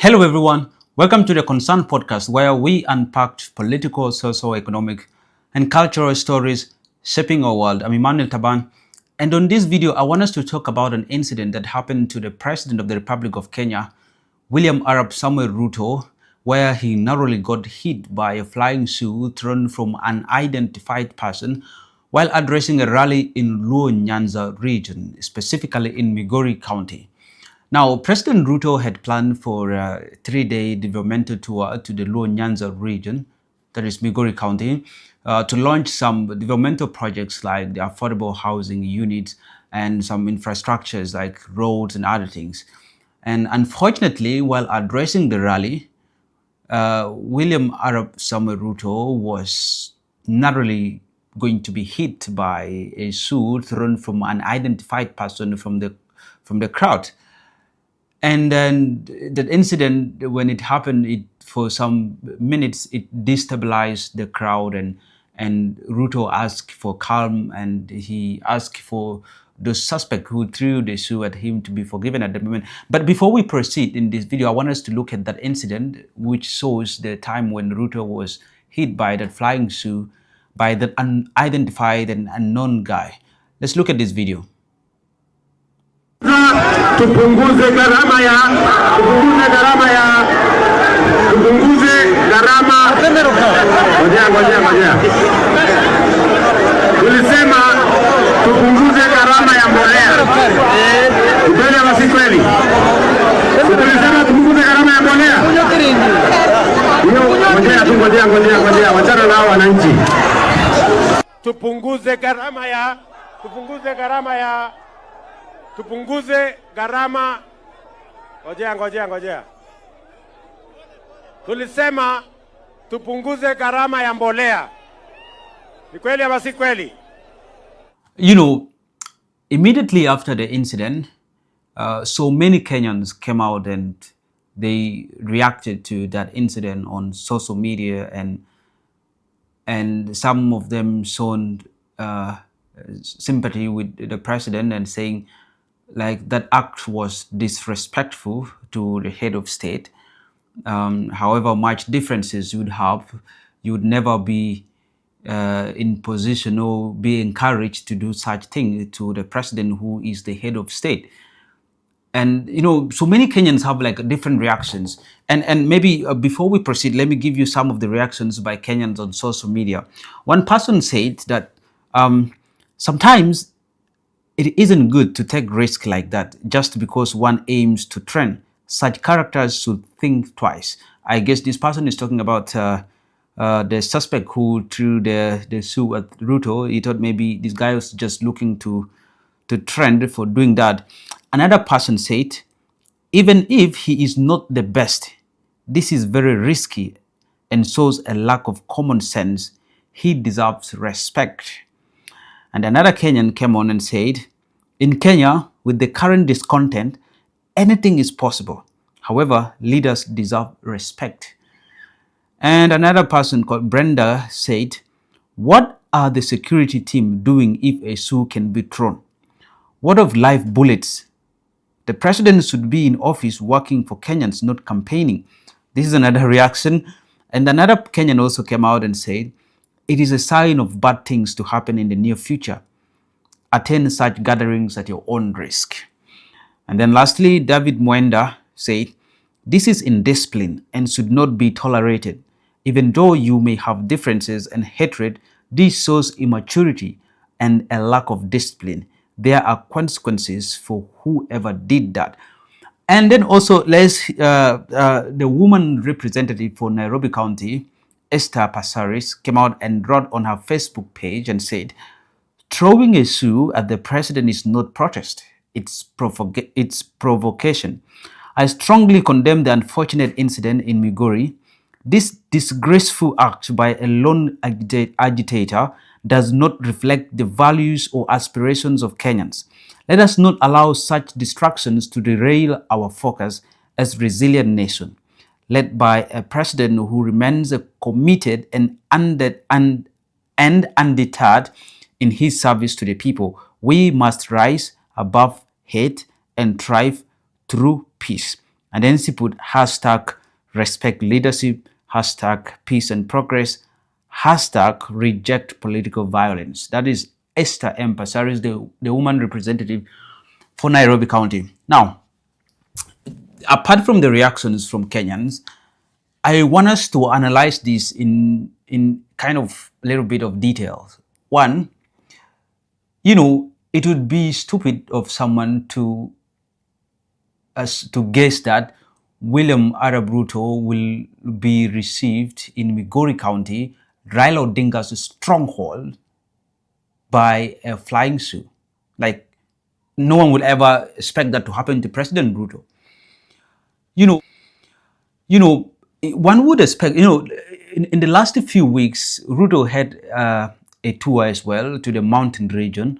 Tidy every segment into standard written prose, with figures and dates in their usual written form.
Hello everyone, welcome to the Concern Podcast where we unpack political, socio-economic and cultural stories shaping our world. I'm Emmanuel Taban, and on this video I want us to talk about an incident that happened to the President of the Republic of Kenya, William Arap Samoei Ruto, where he narrowly got hit by a flying shoe thrown from an unidentified person while addressing a rally in Luo Nyanza region, specifically in Migori County. Now, President Ruto had planned for a 3-day developmental tour to the Luo Nyanza region, that is Migori County, to launch some developmental projects like the affordable housing units and some infrastructures like roads and other things. And unfortunately, while addressing the rally, William Arap Samoei Ruto was narrowly going to be hit by a shoe thrown from an unidentified person from the crowd. And then that incident, when it happened, for some minutes, it destabilized the crowd, and Ruto asked for calm, and he asked for the suspect who threw the shoe at him to be forgiven at the moment. But before we proceed in this video, I want us to look at that incident, which shows the time when Ruto was hit by that flying shoe by that unidentified and unknown guy. Let's look at this video. Tupunguze gharama ya ngojea. Tulisema tupunguze gharama ya mbolea. Kweli ama si kweli? Tulisema tupunguze gharama ya mbolea. Ngojea, wachana nao wananchi. Tupunguze gharama. Ngojea. Tulisema tupunguze gharama ya mbolea. Ni kweli ama si kweli? You know, immediately after the incident, so many Kenyans came out and they reacted to that incident on social media, and some of them shown sympathy with the president and saying like that act was disrespectful to the head of state. However much differences you would have, you would never be in position or be encouraged to do such thing to the president who is the head of state. And you know, so many Kenyans have like different reactions. And maybe before we proceed, let me give you some of the reactions by Kenyans on social media. One person said that sometimes it isn't good to take risk like that just because one aims to trend. Such characters should think twice. I guess this person is talking about the suspect who threw the shoe at Ruto. He thought maybe this guy was just looking to trend for doing that. Another person said, even if he is not the best, this is very risky and shows a lack of common sense. He deserves respect. And another Kenyan came on and said, in Kenya, with the current discontent, anything is possible. However, leaders deserve respect. And another person called Brenda said, what are the security team doing if a shoe can be thrown? What of live bullets? The president should be in office working for Kenyans, not campaigning. This is another reaction. And another Kenyan also came out and said, it is a sign of bad things to happen in the near future. Attend such gatherings at your own risk. And then lastly, David Mwenda said, this is indiscipline and should not be tolerated. Even though you may have differences and hatred, this shows immaturity and a lack of discipline. There are consequences for whoever did that. And then also, the woman representative for Nairobi County, Esther Passaris, came out and wrote on her Facebook page and said, throwing a shoe at the president is not protest, it's provocation. I strongly condemn the unfortunate incident in Migori. This disgraceful act by a lone agitator does not reflect the values or aspirations of Kenyans. Let us not allow such distractions to derail our focus as a resilient nation, led by a president who remains committed and undeterred in his service to the people. We must rise above hate and thrive through peace. And then she put hashtag respect leadership, hashtag peace and progress, hashtag reject political violence. That is Esther M. Passaris, the woman representative for Nairobi County. Now, apart from the reactions from Kenyans, I want us to analyze this in kind of a little bit of details. One, it would be stupid of someone to guess that William Arap Ruto will be received in Migori County, Raila Odinga's stronghold, by a flying shoe. Like, no one would ever expect that to happen to President Ruto. One would expect, in the last few weeks, Ruto had a tour as well to the mountain region,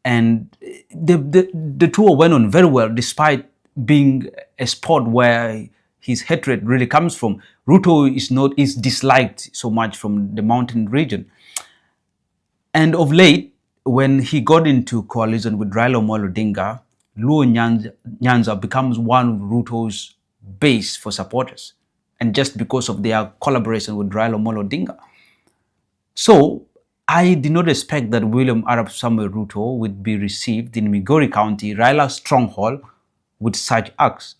and the tour went on very well despite being a spot where his hatred really comes from. Ruto is disliked so much from the mountain region. And of late, when he got into coalition with Raila Amolo Odinga, Luo Nyanza becomes one of Ruto's base for supporters, and just because of their collaboration with Raila Amolo Odinga. So I did not expect that William Arap Samuel Ruto would be received in Migori County, Raila's stronghold, with such acts.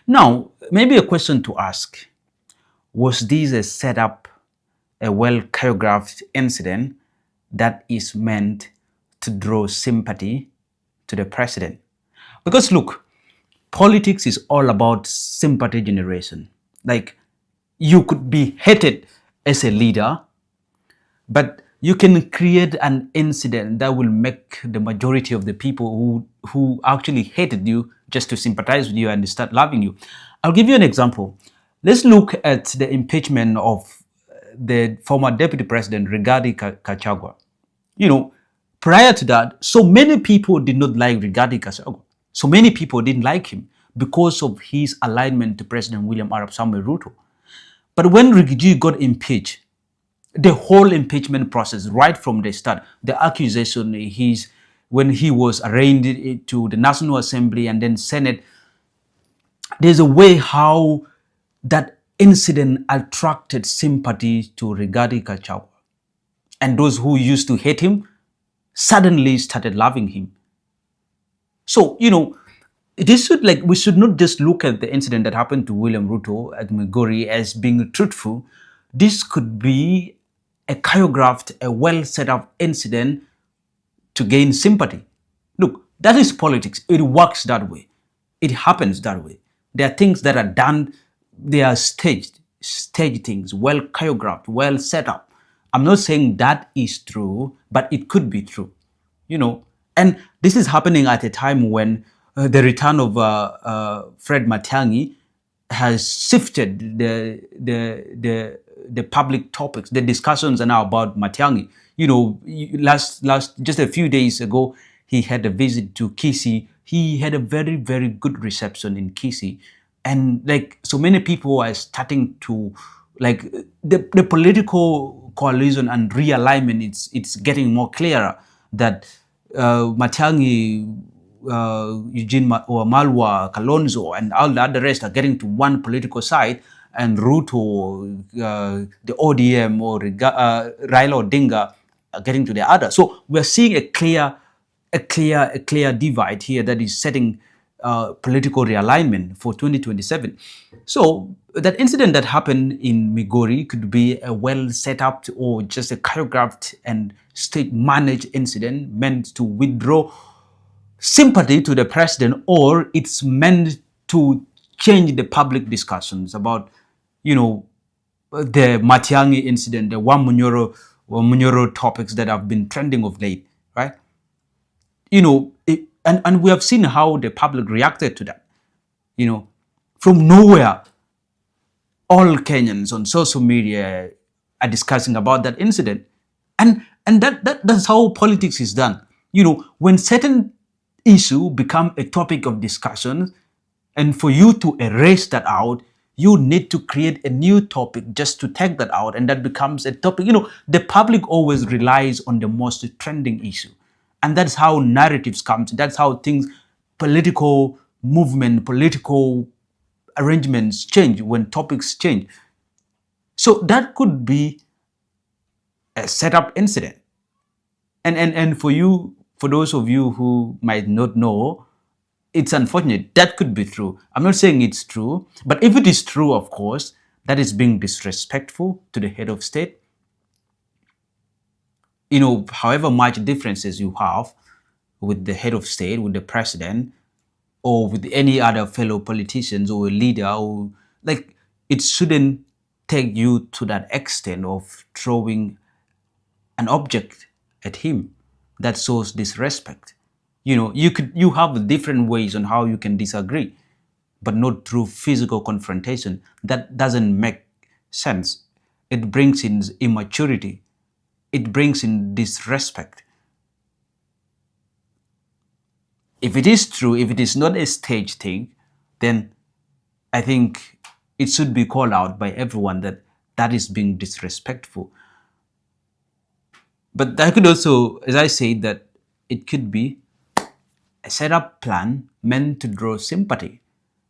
Now, maybe a question to ask: was this a setup, a well choreographed incident that is meant to draw sympathy to the president? Because look, politics is all about sympathy generation. Like, you could be hated as a leader, but you can create an incident that will make the majority of the people who actually hated you just to sympathize with you and start loving you. I'll give you an example. Let's look at the impeachment of the former Deputy President Rigathi Gachagua. Prior to that, so many people did not like Rigathi Gachagua. So many people didn't like him because of his alignment to President William Arap Samuel Ruto. But when Rigiji got impeached, the whole impeachment process, right from the start, the accusation, when he was arraigned to the National Assembly and then Senate, there's a way how that incident attracted sympathy to Rigathi Gachagua. And those who used to hate him suddenly started loving him. So, we should not just look at the incident that happened to William Ruto at Migori as being truthful. This could be a choreographed, a well set up incident to gain sympathy. Look, that is politics. It works that way. It happens that way. There are things that are done, they are staged things, well choreographed, well set up. I'm not saying that is true, but it could be true, And this is happening at a time when the return of Fred Matiang'i has shifted the public topics. The discussions are now about Matiang'i. Just a few days ago, he had a visit to Kisii. He had a very, very good reception in Kisii. And so many people are starting to, the political coalition and realignment, it's getting more clearer that Matiang'i, Eugene Wamalwa, Kalonzo, and all the other rest are getting to one political side, and Ruto, the ODM or Raila Odinga are getting to the other. So we're seeing a clear divide here that is setting political realignment for 2027. So that incident that happened in Migori could be a well set up or just a choreographed and state managed incident meant to withdraw sympathy to the president, or it's meant to change the public discussions about, the Matiang'i incident, the Munyoro topics that have been trending of late, right? And we have seen how the public reacted to that. From nowhere, all Kenyans on social media are discussing about that incident. And that's how politics is done. When certain issue become a topic of discussion, and for you to erase that out, you need to create a new topic just to take that out, and that becomes a topic. The public always relies on the most trending issue, and that's how narratives come. That's how political movement, political arrangements change, when topics change. So that could be a setup incident. And for those of you who might not know, it's unfortunate. That could be true. I'm not saying it's true, but if it is true, of course, that is being disrespectful to the head of state. However much differences you have with the head of state, with the president, or with any other fellow politicians or a leader, or like, it shouldn't take you to that extent of throwing an object at him. That shows disrespect. You have different ways on how you can disagree, but not through physical confrontation. That doesn't make sense. It brings in immaturity. It brings in disrespect. If it is true, if it is not a stage thing, then I think it should be called out by everyone that that is being disrespectful. But that could also, as I said, that it could be a setup plan meant to draw sympathy,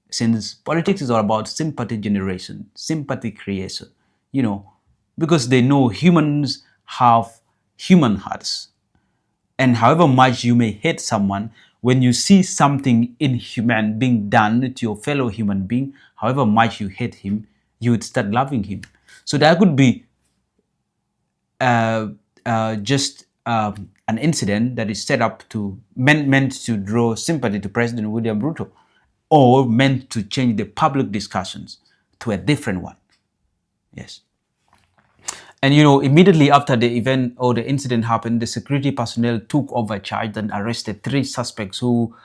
since politics is all about sympathy generation, sympathy creation, because they know humans have human hearts. And however much you may hate someone, when you see something inhuman being done to your fellow human being, however much you hate him, you would start loving him. So that could be just an incident that is set up meant to draw sympathy to President William Ruto, or meant to change the public discussions to a different one. Yes. And immediately after the event or the incident happened, the security personnel took over charge and arrested 3 suspects who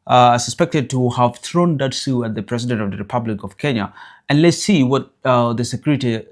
are suspected to have thrown that shoe at the President of the Republic of Kenya. And let's see what the security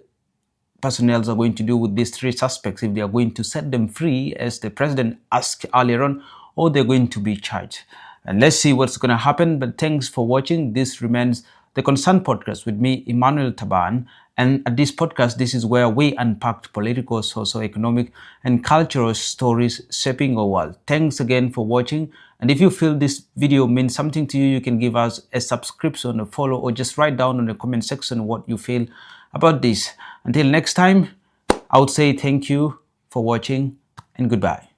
personnel are going to do with these 3 suspects, if they are going to set them free, as the President asked earlier on, or they're going to be charged. And let's see what's going to happen. But thanks for watching. This remains the Concerned Podcast with me, Emmanuel Taban. And at this podcast, this is where we unpacked political, socio-economic, and cultural stories shaping our world. Thanks again for watching. And if you feel this video means something to you, you can give us a subscription, a follow, or just write down in the comment section what you feel about this. Until next time, I would say thank you for watching and goodbye.